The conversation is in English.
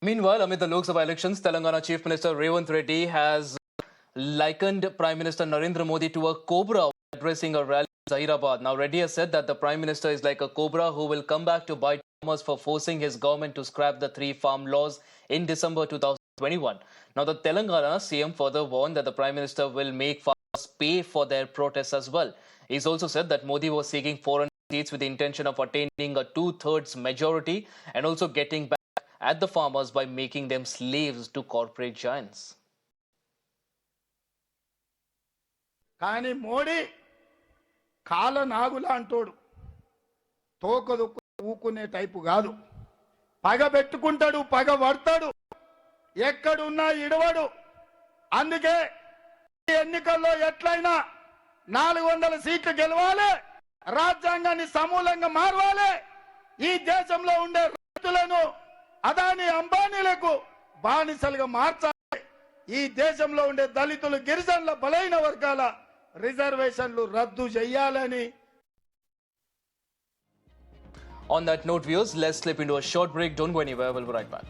Meanwhile, amid the Lok Sabha elections, Telangana Chief Minister Revant Reddy has likened Prime Minister Narendra Modi to a cobra addressing a rally in Zahirabad. Now, Reddy has said that the Prime Minister is like a cobra who will come back to bite farmers for forcing his government to scrap the three farm laws in December 2021. Now, the Telangana CM further warned that the Prime Minister will make farmers pay for their protests as well. He's also said that Modi was seeking foreign seats with the intention of attaining a two-thirds majority and also getting back at the farmers by making them slaves to corporate giants. కానీ మోడీ కాల నాగులా అంటోడు తోకదు ఊకునే type కాదు పగ పెట్టుకుంటాడు పగ పడతాడు ఎక్కడున్నా ఇడవడు అందుకే ఎన్నికల్లో ఎట్లయినా 400 సీట్లు గెలవాలి రాజ్యాంగాన్ని సమూలంగా మార్చాలి ఈ దేశంలో ఉండే రైతులను అదాని అంబానీలకు బానిసలుగా మార్చాలి ఈ దేశంలో ఉండే దళితులు గిరిజనుల బలైన వర్గాల రిజర్వేషన్లు రద్దు చేయాలని. On that note, viewers, let's slip into a short break. Don't go anywhere. We'll be right back.